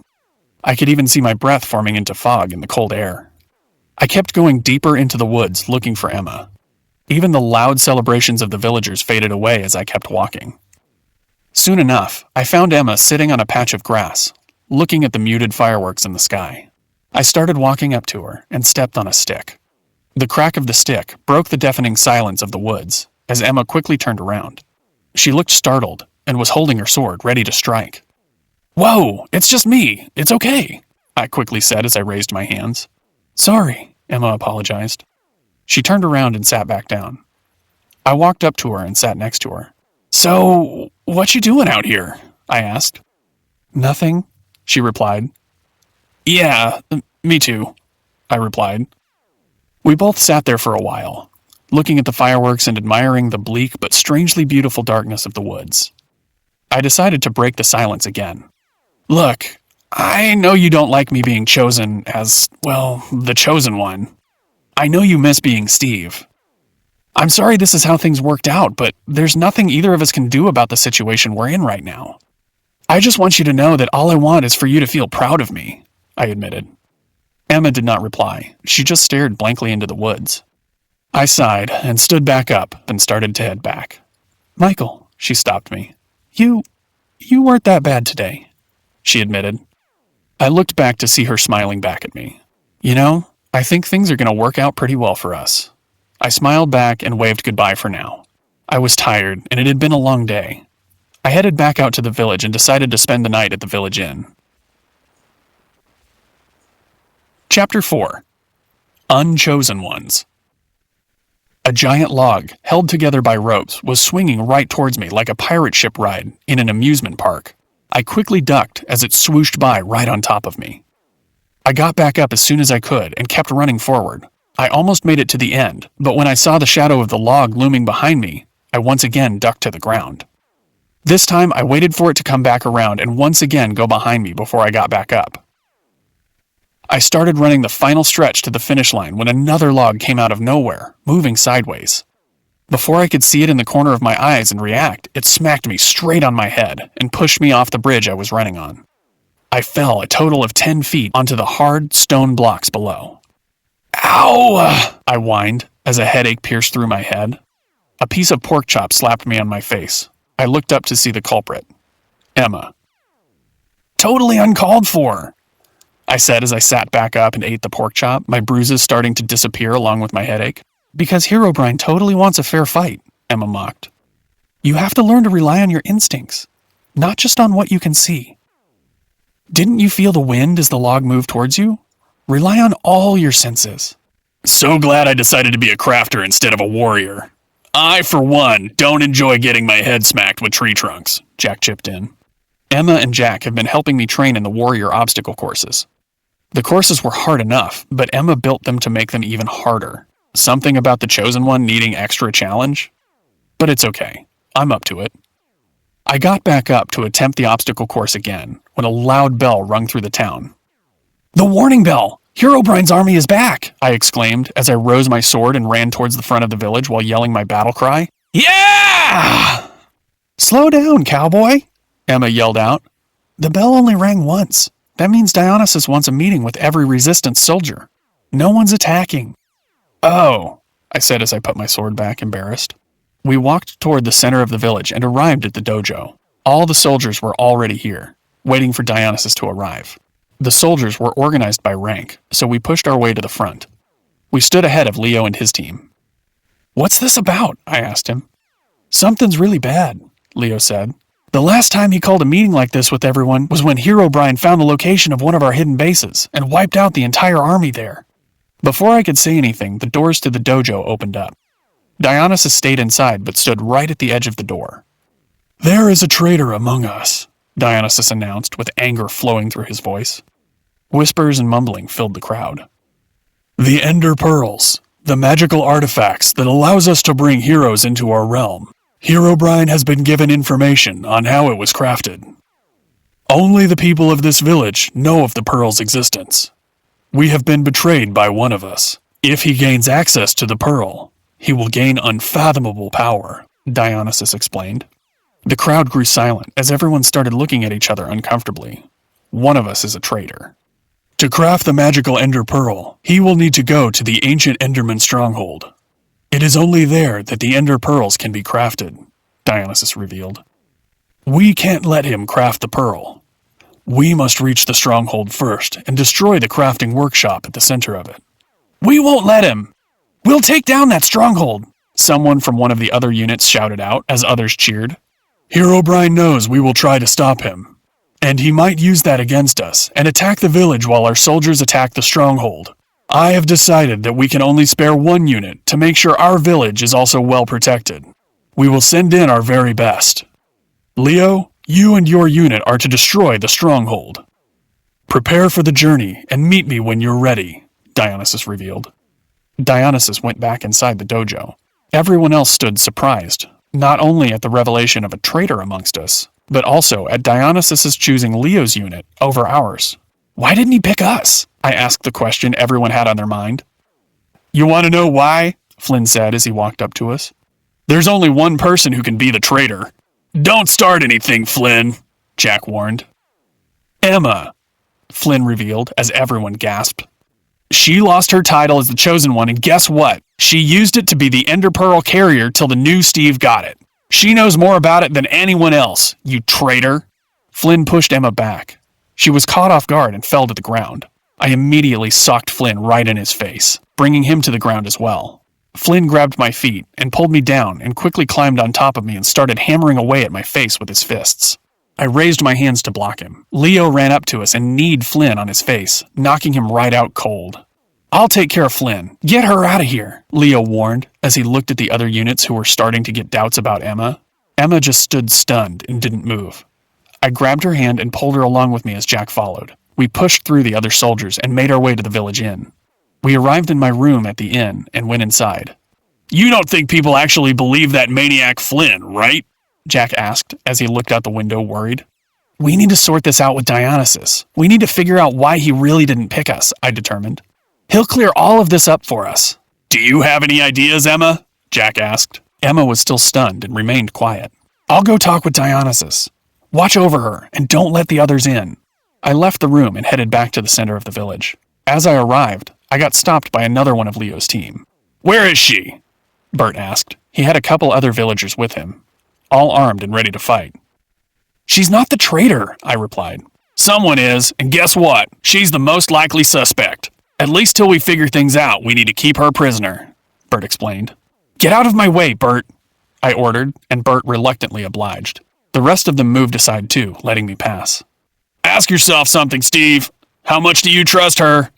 I could even see my breath forming into fog in the cold air. I kept going deeper into the woods looking for Emma. Even the loud celebrations of the villagers faded away as I kept walking. Soon enough, I found Emma sitting on a patch of grass, looking at the muted fireworks in the sky. I started walking up to her and stepped on a stick. The crack of the stick broke the deafening silence of the woods as Emma quickly turned around. She looked startled and was holding her sword, ready to strike. "Whoa, it's just me. It's okay," I quickly said as I raised my hands. "Sorry," Emma apologized. She turned around and sat back down. I walked up to her and sat next to her. "So, what you doing out here?" I asked. "Nothing," she replied. "Yeah, me too," I replied. We both sat there for a while, looking at the fireworks and admiring the bleak but strangely beautiful darkness of the woods. I decided to break the silence again. "Look, I know you don't like me being chosen as, well, the chosen one. I know you miss being Steve. I'm sorry this is how things worked out, but there's nothing either of us can do about the situation we're in right now. I just want you to know that all I want is for you to feel proud of me," I admitted. Emma did not reply. She just stared blankly into the woods. I sighed and stood back up and started to head back. "Michael," she stopped me. You weren't that bad today," she admitted. I looked back to see her smiling back at me. "You know, I think things are going to work out pretty well for us." I smiled back and waved goodbye for now. I was tired, and it had been a long day. I headed back out to the village and decided to spend the night at the village inn. Chapter 4. Unchosen Ones. A giant log, held together by ropes, was swinging right towards me like a pirate ship ride in an amusement park. I quickly ducked as it swooshed by right on top of me. I got back up as soon as I could and kept running forward. I almost made it to the end, but when I saw the shadow of the log looming behind me, I once again ducked to the ground. This time I waited for it to come back around and once again go behind me before I got back up. I started running the final stretch to the finish line when another log came out of nowhere, moving sideways. Before I could see it in the corner of my eyes and react, it smacked me straight on my head and pushed me off the bridge I was running on. I fell a total of 10 feet onto the hard stone blocks below. Ow! I whined as a headache pierced through my head. A piece of pork chop slapped me on my face. I looked up to see the culprit, Emma. Totally uncalled for, I said as I sat back up and ate the pork chop, my bruises starting to disappear along with my headache. Because Herobrine totally wants a fair fight, Emma mocked. You have to learn to rely on your instincts, not just on what you can see. Didn't you feel the wind as the log moved towards you? Rely on all your senses. So glad I decided to be a crafter instead of a warrior. I, for one, don't enjoy getting my head smacked with tree trunks, Jack chipped in. Emma and Jack have been helping me train in the warrior obstacle courses. The courses were hard enough, but Emma built them to make them even harder. Something about the chosen one needing extra challenge? But it's okay. I'm up to it. I got back up to attempt the obstacle course again when a loud bell rung through the town. The warning bell! Herobrine's army is back! I exclaimed as I rose my sword and ran towards the front of the village while yelling my battle cry. Yeah! Slow down, cowboy! Emma yelled out. The bell only rang once. That means Dionysus wants a meeting with every resistance soldier. No one's attacking. Oh, I said as I put my sword back, embarrassed. We walked toward the center of the village and arrived at the dojo. All the soldiers were already here, waiting for Dionysus to arrive. The soldiers were organized by rank, so we pushed our way to the front. We stood ahead of Leo and his team. What's this about? I asked him. Something's really bad, Leo said. The last time he called a meeting like this with everyone was when Herobrine found the location of one of our hidden bases and wiped out the entire army there. Before I could say anything, the doors to the dojo opened up. Dionysus stayed inside but stood right at the edge of the door. There is a traitor among us, Dionysus announced with anger flowing through his voice. Whispers and mumbling filled the crowd. The Ender Pearls, the magical artifacts that allows us to bring heroes into our realm. Herobrine has been given information on how it was crafted. Only the people of this village know of the pearl's existence. We have been betrayed by one of us. If he gains access to the pearl, he will gain unfathomable power, Dionysus explained. The crowd grew silent as everyone started looking at each other uncomfortably. One of us is a traitor. To craft the magical Ender Pearl, he will need to go to the ancient Enderman stronghold. It is only there that the Ender Pearls can be crafted, Dionysus revealed. We can't let him craft the pearl. We must reach the stronghold first and destroy the crafting workshop at the center of it. We won't let him! We'll take down that stronghold! Someone from one of the other units shouted out as others cheered. Herobrine knows we will try to stop him, and he might use that against us and attack the village while our soldiers attack the stronghold. I have decided that we can only spare one unit to make sure our village is also well protected. We will send in our very best. Leo, you and your unit are to destroy the stronghold. Prepare for the journey and meet me when you're ready, Dionysus revealed. Dionysus went back inside the dojo. Everyone else stood surprised, not only at the revelation of a traitor amongst us, but also at Dionysus's choosing Leo's unit over ours. Why didn't he pick us? I asked the question everyone had on their mind. You want to know why? Flynn said as he walked up to us. There's only one person who can be the traitor. Don't start anything, Flynn, Jack warned. Emma, Flynn revealed as everyone gasped. She lost her title as the Chosen One, and guess what? She used it to be the Ender Pearl carrier till the new Steve got it. She knows more about it than anyone else, you traitor. Flynn pushed Emma back. She was caught off guard and fell to the ground. I immediately socked Flynn right in his face, bringing him to the ground as well. Flynn grabbed my feet and pulled me down and quickly climbed on top of me and started hammering away at my face with his fists. I raised my hands to block him. Leo ran up to us and kneed Flynn on his face, knocking him right out cold. "I'll take care of Flynn. Get her out of here," Leo warned as he looked at the other units who were starting to get doubts about Emma. Emma just stood stunned and didn't move. I grabbed her hand and pulled her along with me as Jack followed. We pushed through the other soldiers and made our way to the village inn. We arrived in my room at the inn and went inside. "You don't think people actually believe that maniac Flynn, right?" Jack asked as he looked out the window worried. "We need to sort this out with Dionysus. We need to figure out why he really didn't pick us," I determined. "He'll clear all of this up for us." "Do you have any ideas, Emma?" Jack asked. Emma was still stunned and remained quiet. "I'll go talk with Dionysus. Watch over her and don't let the others in." I left the room and headed back to the center of the village. As I arrived, I got stopped by another one of Leo's team. "Where is she?" Bert asked. He had a couple other villagers with him, all armed and ready to fight. "She's not the traitor," I replied. "Someone is, and guess what? She's the most likely suspect. At least till we figure things out, we need to keep her prisoner," Bert explained. "Get out of my way, Bert," I ordered, and Bert reluctantly obliged. The rest of them moved aside too, letting me pass. "Ask yourself something, Steve. How much do you trust her?"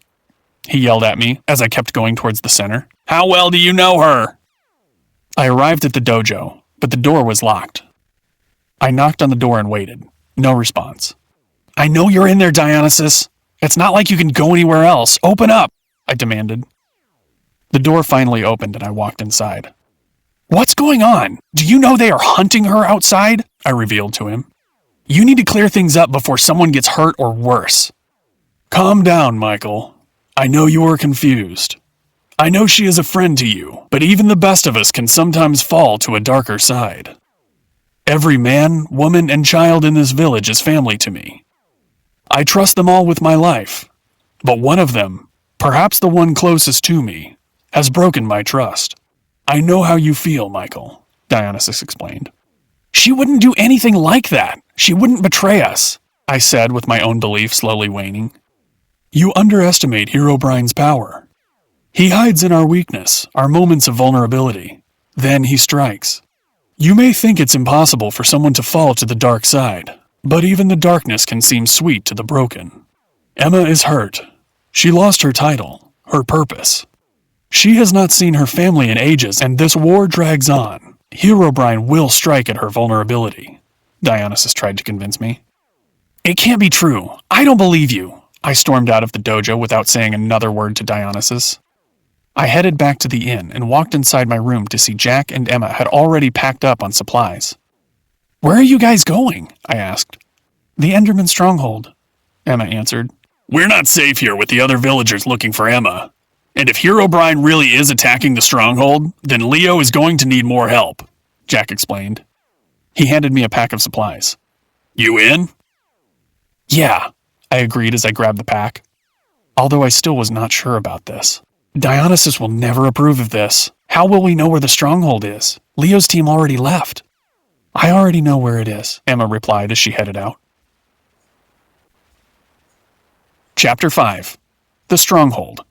he yelled at me as I kept going towards the center. "How well do you know her?" I arrived at the dojo, but the door was locked. I knocked on the door and waited. No response. "I know you're in there, Dionysus. It's not like you can go anywhere else. Open up," I demanded. The door finally opened and I walked inside. "What's going on? Do you know they are hunting her outside?" I revealed to him. "You need to clear things up before someone gets hurt or worse." "Calm down, Michael. I know you are confused. I know she is a friend to you, but even the best of us can sometimes fall to a darker side. Every man, woman, and child in this village is family to me. I trust them all with my life, but one of them, perhaps the one closest to me, has broken my trust. I know how you feel, Michael," Dionysus explained. "She wouldn't do anything like that. She wouldn't betray us," I said with my own belief slowly waning. "You underestimate Herobrine's power. He hides in our weakness, our moments of vulnerability. Then he strikes. You may think it's impossible for someone to fall to the dark side, but even the darkness can seem sweet to the broken. Emma is hurt. She lost her title, her purpose. She has not seen her family in ages, and this war drags on. Herobrine will strike at her vulnerability," Dionysus tried to convince me. "It can't be true. I don't believe you." I stormed out of the dojo without saying another word to Dionysus. I headed back to the inn and walked inside my room to see Jack and Emma had already packed up on supplies. "Where are you guys going?" I asked. "The Enderman stronghold," Emma answered. "We're not safe here with the other villagers looking for Emma. And if Herobrine really is attacking the stronghold, then Leo is going to need more help," Jack explained. He handed me a pack of supplies. "You in?" "Yeah," I agreed as I grabbed the pack. Although I still was not sure about this. Dionysus will never approve of this. How will we know where the stronghold is? Leo's team already left. "I already know where it is," Emma replied as she headed out. Chapter 5. The Stronghold.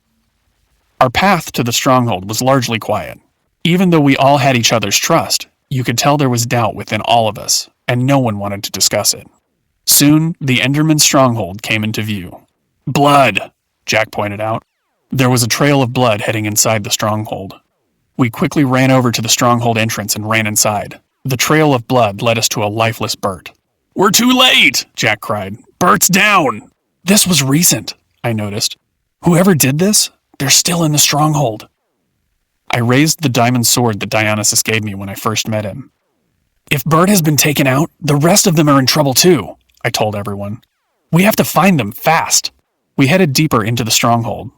Our path to the stronghold was largely quiet. Even though we all had each other's trust, you could tell there was doubt within all of us, and no one wanted to discuss it. Soon, the Enderman stronghold came into view. "Blood," Jack pointed out. There was a trail of blood heading inside the stronghold. We quickly ran over to the stronghold entrance and ran inside. The trail of blood led us to a lifeless Bert. "We're too late!" Jack cried. "Bert's down!" This was recent, I noticed. Whoever did this, they're still in the stronghold. I raised the diamond sword that Dionysus gave me when I first met him. "If Bert has been taken out, the rest of them are in trouble too," I told everyone. "We have to find them fast." We headed deeper into the stronghold.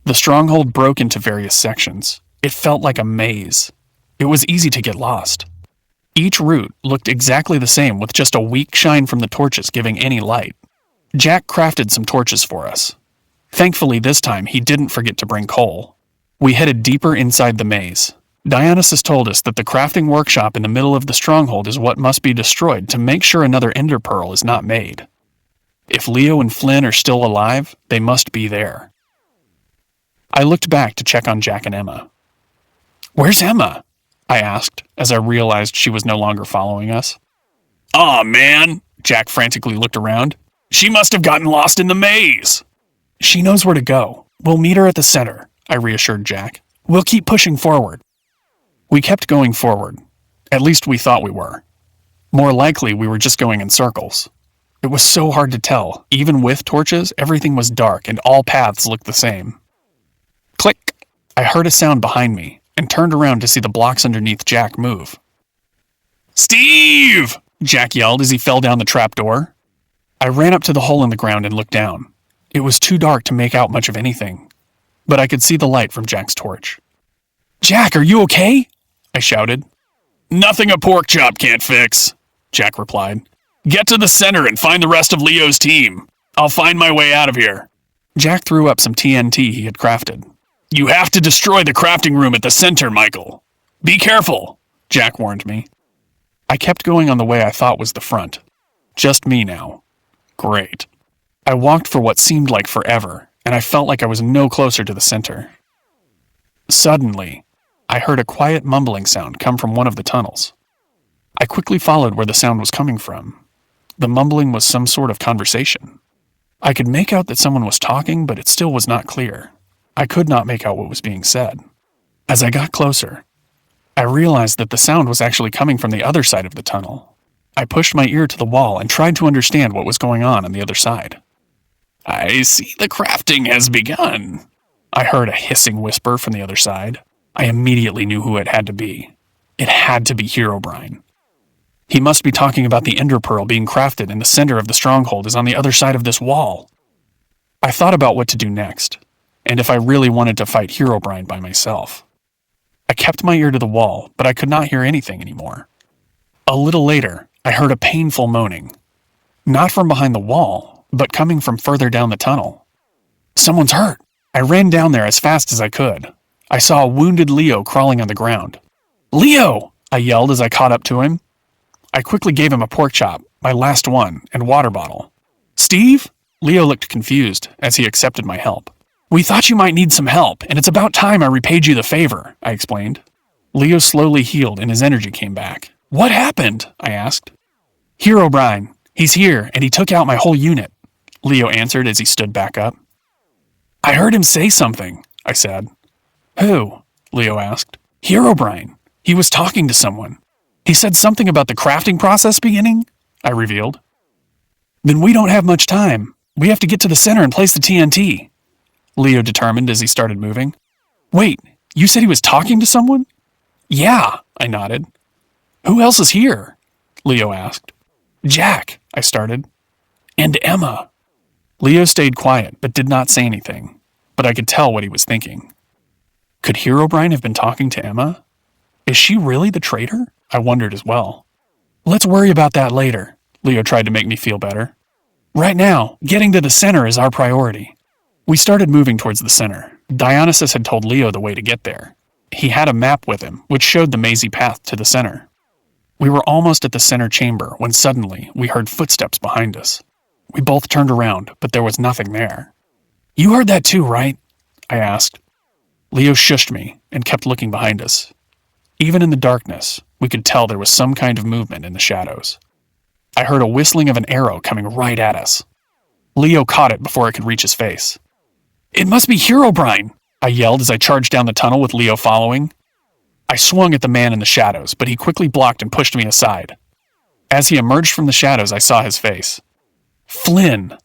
The stronghold broke into various sections. It felt like a maze. It was easy to get lost. Each route looked exactly the same with just a weak shine from the torches giving any light. Jack crafted some torches for us. Thankfully this time he didn't forget to bring coal. We headed deeper inside the maze. Dionysus told us that the crafting workshop in the middle of the stronghold is what must be destroyed to make sure another ender pearl is not made. If Leo and Flynn are still alive, they must be there. I looked back to check on Jack and Emma. "Where's Emma?" I asked as I realized she was no longer following us. "Aw, man," Jack frantically looked around. "She must have gotten lost in the maze." "She knows where to go. We'll meet her at the center," I reassured Jack. "We'll keep pushing forward." We kept going forward. At least we thought we were. More likely, we were just going in circles. It was so hard to tell. Even with torches, everything was dark and all paths looked the same. Click! I heard a sound behind me and turned around to see the blocks underneath Jack move. "Steve!" Jack yelled as he fell down the trapdoor. I ran up to the hole in the ground and looked down. It was too dark to make out much of anything, but I could see the light from Jack's torch. "Jack, are you okay?" I shouted. "Nothing a pork chop can't fix," Jack replied. "Get to the center and find the rest of Leo's team. I'll find my way out of here." Jack threw up some TNT he had crafted. "You have to destroy the crafting room at the center, Michael. Be careful," Jack warned me. I kept going on the way I thought was the front. Just me now. Great. I walked for what seemed like forever, and I felt like I was no closer to the center. Suddenly, I heard a quiet mumbling sound come from one of the tunnels. I quickly followed where the sound was coming from. The mumbling was some sort of conversation. I could make out that someone was talking, but it still was not clear. I could not make out what was being said. As I got closer, I realized that the sound was actually coming from the other side of the tunnel. I pushed my ear to the wall and tried to understand what was going on the other side. "I see the crafting has begun," I heard a hissing whisper from the other side. I immediately knew who it had to be. It had to be Herobrine. He must be talking about the Ender Pearl being crafted in the center of the stronghold is on the other side of this wall. I thought about what to do next, and if I really wanted to fight Herobrine by myself. I kept my ear to the wall, but I could not hear anything anymore. A little later, I heard a painful moaning. Not from behind the wall, but coming from further down the tunnel. Someone's hurt. I ran down there as fast as I could. I saw a wounded Leo crawling on the ground. "Leo!" I yelled as I caught up to him. I quickly gave him a pork chop, my last one, and water bottle. "Steve?" Leo looked confused as he accepted my help. "We thought you might need some help, and it's about time I repaid you the favor," I explained. Leo slowly healed and his energy came back. "What happened?" I asked. "Herobrine. He's here, and he took out my whole unit," Leo answered as he stood back up. "I heard him say something," I said. "Who?" Leo asked. "Herobrine. He was talking to someone. He said something about the crafting process beginning," I revealed. "Then we don't have much time. We have to get to the center and place the TNT," Leo determined as he started moving. "Wait, you said he was talking to someone?" "Yeah," I nodded. "Who else is here?" Leo asked. "Jack," I started. "And Emma." Leo stayed quiet but did not say anything, but I could tell what he was thinking. Could Herobrine have been talking to Emma? Is she really the traitor? I wondered as well. "Let's worry about that later," Leo tried to make me feel better. "Right now, getting to the center is our priority." We started moving towards the center. Dionysus had told Leo the way to get there. He had a map with him, which showed the mazy path to the center. We were almost at the center chamber when suddenly we heard footsteps behind us. We both turned around, but there was nothing there. "You heard that too, right?" I asked. Leo shushed me and kept looking behind us. Even in the darkness, we could tell there was some kind of movement in the shadows. I heard a whistling of an arrow coming right at us. Leo caught it before it could reach his face. "It must be Herobrine!" I yelled as I charged down the tunnel with Leo following. I swung at the man in the shadows, but he quickly blocked and pushed me aside. As he emerged from the shadows, I saw his face. "Flynn!"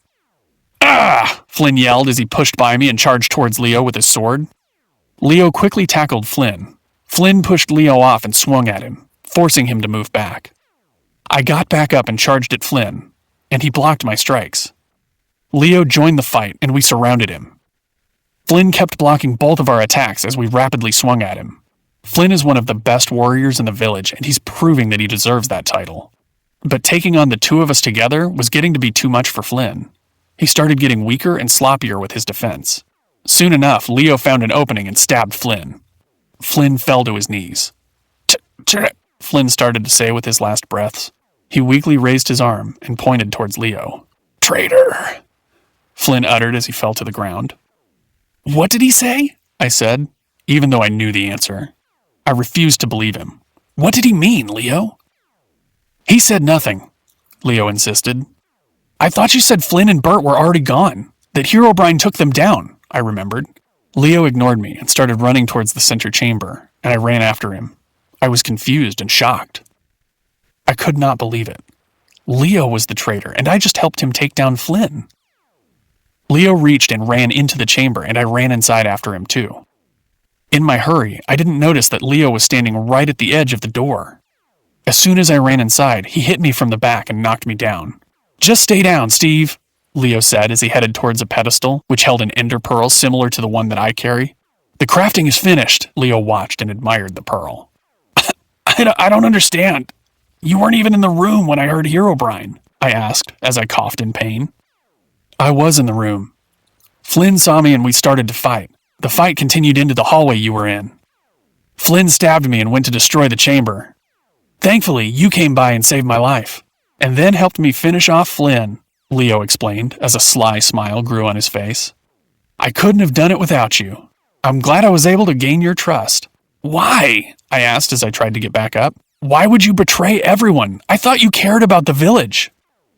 "Ah!" Flynn yelled as he pushed by me and charged towards Leo with his sword. Leo quickly tackled Flynn. Flynn pushed Leo off and swung at him, forcing him to move back. I got back up and charged at Flynn, and he blocked my strikes. Leo joined the fight, and we surrounded him. Flynn kept blocking both of our attacks as we rapidly swung at him. Flynn is one of the best warriors in the village, and he's proving that he deserves that title. But taking on the two of us together was getting to be too much for Flynn. He started getting weaker and sloppier with his defense. Soon enough, Leo found an opening and stabbed Flynn. Flynn fell to his knees. Flynn started to say with his last breaths. He weakly raised his arm and pointed towards Leo. "Traitor," Flynn uttered as he fell to the ground. "What did he say?" I said, even though I knew the answer. I refused to believe him. "What did he mean, Leo?" "He said nothing. Leo insisted. I thought you said Flynn and Bert were already gone, that Herobrine took them down, I remembered. Leo ignored me and started running towards the center chamber, and I ran after him. I was confused and shocked. I could not believe it. Leo was the traitor, and I just helped him take down Flynn. Leo reached and ran into the chamber, and I ran inside after him too. In my hurry, I didn't notice that Leo was standing right at the edge of the door. As soon as I ran inside, he hit me from the back and knocked me down. Just stay down, Steve, Leo said as he headed towards a pedestal, which held an ender pearl similar to the one that I carry. The crafting is finished, Leo watched and admired the pearl. I don't understand. You weren't even in the room when I heard Herobrine, I asked as I coughed in pain. I was in the room. Flynn saw me and we started to fight. The fight continued into the hallway you were in. Flynn stabbed me and went to destroy the chamber. Thankfully, you came by and saved my life, and then helped me finish off Flynn, Leo explained as a sly smile grew on his face. I couldn't have done it without you. I'm glad I was able to gain your trust. Why? I asked as I tried to get back up. Why would you betray everyone? I thought you cared about the village.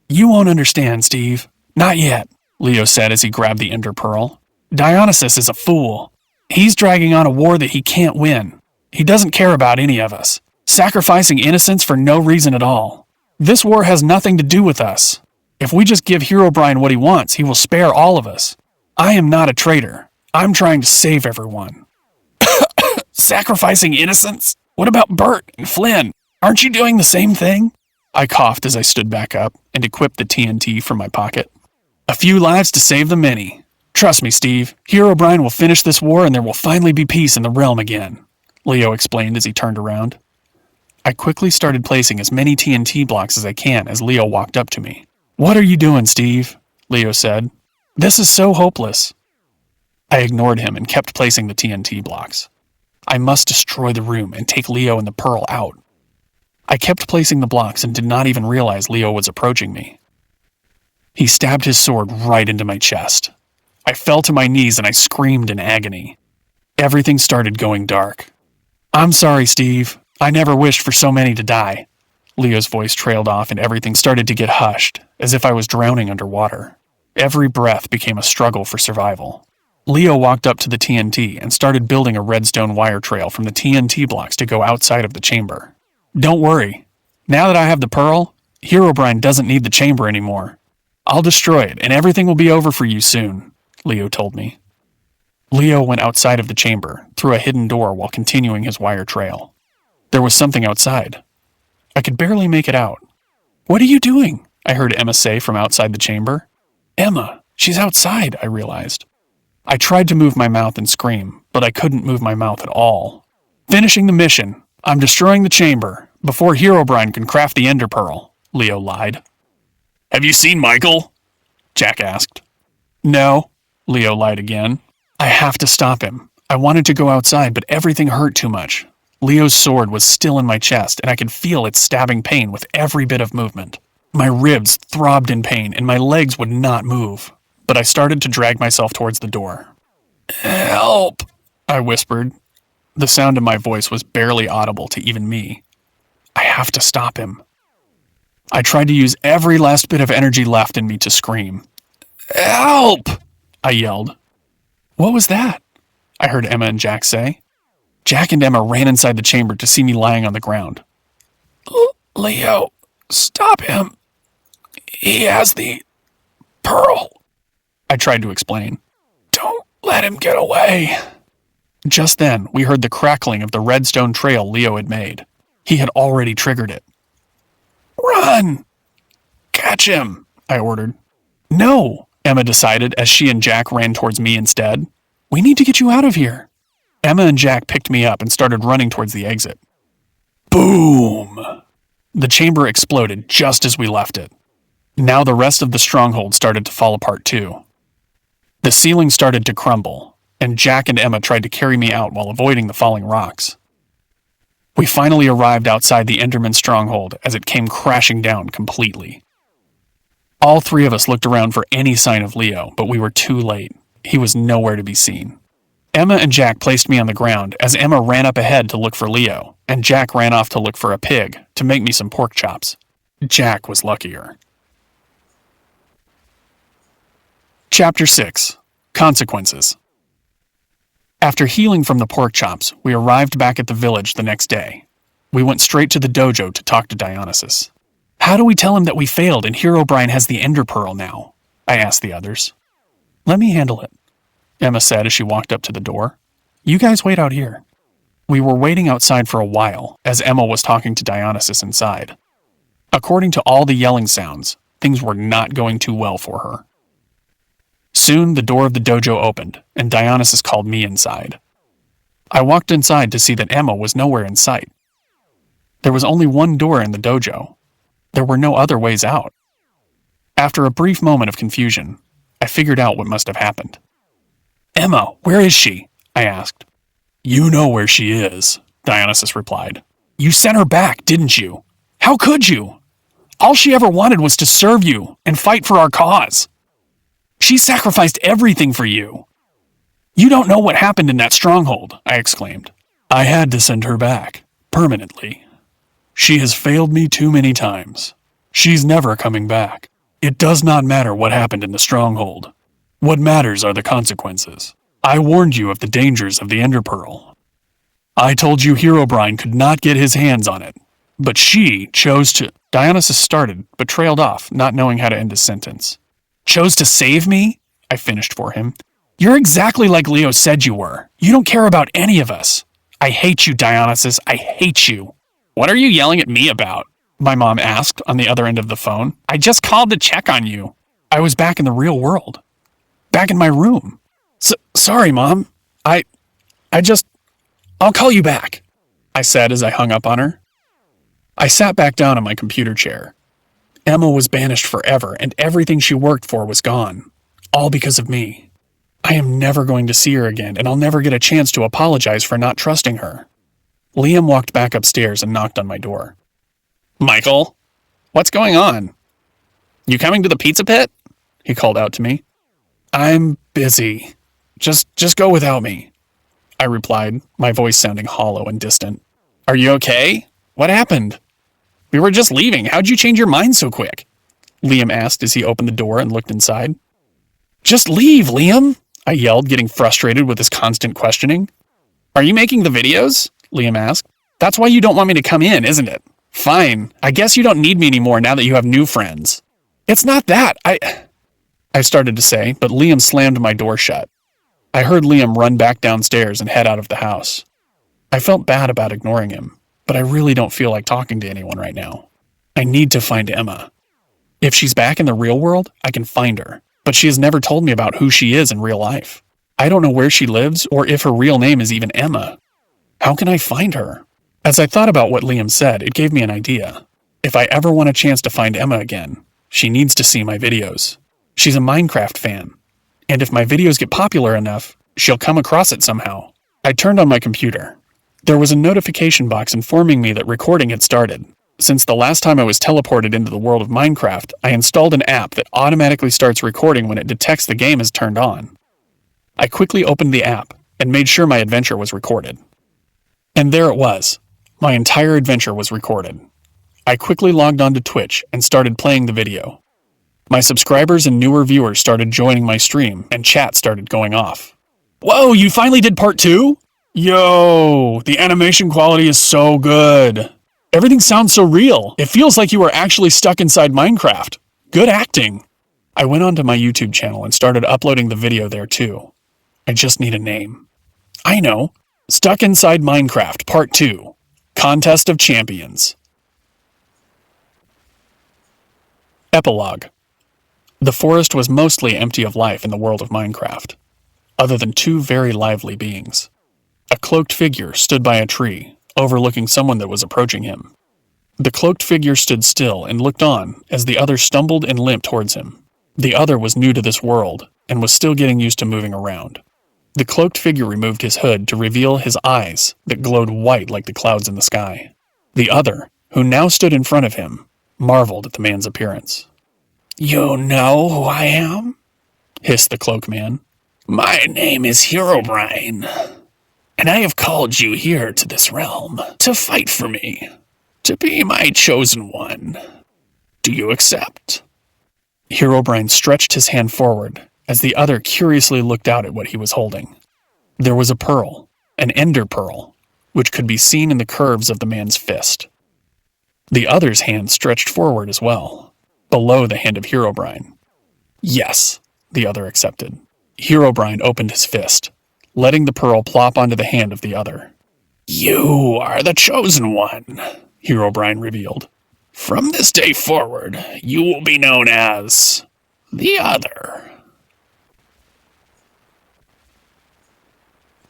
You won't understand, Steve. Not yet, Leo said as he grabbed the ender pearl. Dionysus is a fool. He's dragging on a war that he can't win. He doesn't care about any of us, sacrificing innocents for no reason at all. This war has nothing to do with us. If we just give Herobrine what he wants, he will spare all of us. I am not a traitor. I'm trying to save everyone. Sacrificing innocents? What about Bert and Flynn? Aren't you doing the same thing? I coughed as I stood back up and equipped the TNT from my pocket. A few lives to save the many. Trust me, Steve. Herobrine will finish this war and there will finally be peace in the realm again, Leo explained as he turned around. I quickly started placing as many TNT blocks as I can as Leo walked up to me. What are you doing, Steve? Leo said. This is so hopeless. I ignored him and kept placing the TNT blocks. I must destroy the room and take Leo and the pearl out. I kept placing the blocks and did not even realize Leo was approaching me. He stabbed his sword right into my chest. I fell to my knees and I screamed in agony. Everything started going dark. I'm sorry, Steve. I never wished for so many to die. Leo's voice trailed off and everything started to get hushed, as if I was drowning underwater. Every breath became a struggle for survival. Leo walked up to the TNT and started building a redstone wire trail from the TNT blocks to go outside of the chamber. Don't worry. Now that I have the pearl, Herobrine doesn't need the chamber anymore. I'll destroy it and everything will be over for you soon, Leo told me. Leo went outside of the chamber, through a hidden door while continuing his wire trail. There was something outside. I could barely make it out. What are you doing? I heard Emma say from outside the chamber. Emma, she's outside, I realized. I tried to move my mouth and scream, but I couldn't move my mouth at all. Finishing the mission. I'm destroying the chamber, before Herobrine can craft the ender pearl, Leo lied. Have you seen Michael? Jack asked. No, Leo lied again. I have to stop him. I wanted to go outside, but everything hurt too much. Leo's sword was still in my chest, and I could feel its stabbing pain with every bit of movement. My ribs throbbed in pain, and my legs would not move. But I started to drag myself towards the door. Help, I whispered. The sound of my voice was barely audible to even me. I have to stop him. I tried to use every last bit of energy left in me to scream. Help, I yelled. What was that? I heard Emma and Jack say. Jack and Emma ran inside the chamber to see me lying on the ground. Leo, stop him. He has the pearl. I tried to explain. Don't let him get away. Just then, we heard the crackling of the redstone trail Leo had made. He had already triggered it. Run! Catch him, I ordered. No, Emma decided as she and Jack ran towards me instead. We need to get you out of here. Emma and Jack picked me up and started running towards the exit. Boom! The chamber exploded just as we left it. Now the rest of the stronghold started to fall apart too. The ceiling started to crumble, and Jack and Emma tried to carry me out while avoiding the falling rocks. We finally arrived outside the Enderman stronghold as it came crashing down completely. All three of us looked around for any sign of Leo, but we were too late. He was nowhere to be seen. Emma and Jack placed me on the ground as Emma ran up ahead to look for Leo, and Jack ran off to look for a pig to make me some pork chops. Jack was luckier. Chapter 6. Consequences. After healing from the pork chops, we arrived back at the village the next day. We went straight to the dojo to talk to Dionysus. How do we tell him that we failed and Herobrine has the Ender Pearl now? I asked the others. Let me handle it, Emma said as she walked up to the door. You guys wait out here. We were waiting outside for a while as Emma was talking to Dionysus inside. According to all the yelling sounds, things were not going too well for her. Soon the door of the dojo opened and Dionysus called me inside. I walked inside to see that Emma was nowhere in sight. There was only one door in the dojo. There were no other ways out. After a brief moment of confusion, I figured out what must have happened. Emma, where is she? I asked. You know where she is, Dionysus replied. You sent her back, didn't you? How could you? All she ever wanted was to serve you and fight for our cause. She sacrificed everything for you. You don't know what happened in that stronghold, I exclaimed. I had to send her back, permanently. She has failed me too many times. She's never coming back. It does not matter what happened in the stronghold. What matters are the consequences. I warned you of the dangers of the Ender Pearl. I told you Herobrine could not get his hands on it, but she chose to... Dionysus started, but trailed off, not knowing how to end his sentence. Chose to save me? I finished for him. You're exactly like Leo said you were. You don't care about any of us. I hate you, Dionysus. I hate you. What are you yelling at me about? My mom asked on the other end of the phone. I just called to check on you. I was back in the real world. Back in my room. Sorry, Mom. I'll call you back, I said as I hung up on her. I sat back down in my computer chair. Emma was banished forever, and everything she worked for was gone. All because of me. I am never going to see her again, and I'll never get a chance to apologize for not trusting her. Liam walked back upstairs and knocked on my door. Michael, what's going on? You coming to the pizza pit? He called out to me. I'm busy. Just go without me, I replied, my voice sounding hollow and distant. Are you okay? What happened? We were just leaving. How'd you change your mind so quick? Liam asked as he opened the door and looked inside. Just leave, Liam, I yelled, getting frustrated with his constant questioning. Are you making the videos? Liam asked. That's why you don't want me to come in, isn't it? Fine. I guess you don't need me anymore now that you have new friends. It's not that. I started to say, but Liam slammed my door shut. I heard Liam run back downstairs and head out of the house. I felt bad about ignoring him, but I really don't feel like talking to anyone right now. I need to find Emma. If she's back in the real world, I can find her, but she has never told me about who she is in real life. I don't know where she lives or if her real name is even Emma. How can I find her? As I thought about what Liam said, it gave me an idea. If I ever want a chance to find Emma again, she needs to see my videos. She's a Minecraft fan, and if my videos get popular enough, she'll come across it somehow. I turned on my computer. There was a notification box informing me that recording had started. Since the last time I was teleported into the world of Minecraft, I installed an app that automatically starts recording when it detects the game is turned on. I quickly opened the app and made sure my adventure was recorded. And there it was. My entire adventure was recorded. I quickly logged onto Twitch and started playing the video. My subscribers and newer viewers started joining my stream, and chat started going off. Whoa, you finally did part 2? Yo, the animation quality is so good. Everything sounds so real. It feels like you are actually stuck inside Minecraft. Good acting. I went onto my YouTube channel and started uploading the video there too. I just need a name. I know. Stuck Inside Minecraft Part 2. Contest of Champions. Epilogue. The forest was mostly empty of life in the world of Minecraft, other than 2 very lively beings. A cloaked figure stood by a tree, overlooking someone that was approaching him. The cloaked figure stood still and looked on as the other stumbled and limped towards him. The other was new to this world and was still getting used to moving around. The cloaked figure removed his hood to reveal his eyes that glowed white like the clouds in the sky. The other, who now stood in front of him, marveled at the man's appearance. You know who I am? Hissed the cloak man. My name is Herobrine, and I have called you here to this realm to fight for me, to be my chosen one. Do you accept? Herobrine stretched his hand forward as the other curiously looked out at what he was holding. There was a pearl, an ender pearl, which could be seen in the curves of the man's fist. The other's hand stretched forward as well, below the hand of Herobrine. Yes, the other accepted. Herobrine opened his fist, letting the pearl plop onto the hand of the other. You are the chosen one, Herobrine revealed. From this day forward, you will be known as the Other.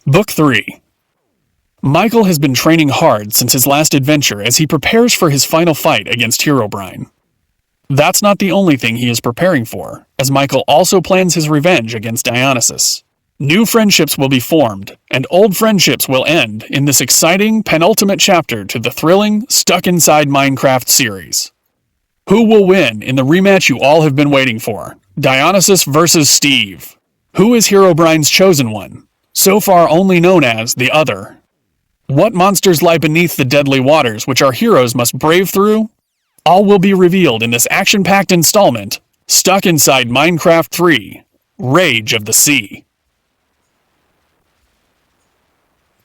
Book 3. Michael has been training hard since his last adventure as he prepares for his final fight against Herobrine. That's not the only thing he is preparing for, as Michael also plans his revenge against Dionysus. New friendships will be formed, and old friendships will end in this exciting penultimate chapter to the thrilling Stuck Inside Minecraft series. Who will win in the rematch you all have been waiting for? Dionysus versus Steve. Who is Herobrine's chosen one, so far only known as the Other? What monsters lie beneath the deadly waters which our heroes must brave through? All will be revealed in this action-packed installment, Stuck Inside Minecraft 3, Rage of the Sea.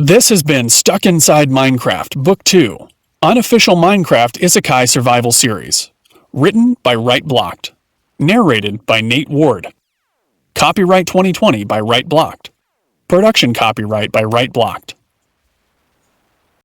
This has been Stuck Inside Minecraft, Book 2, Unofficial Minecraft Isekai Survival Series. Written by Right Blocked. Narrated by Nate Ward. Copyright 2020 by Right Blocked. Production copyright by Right Blocked.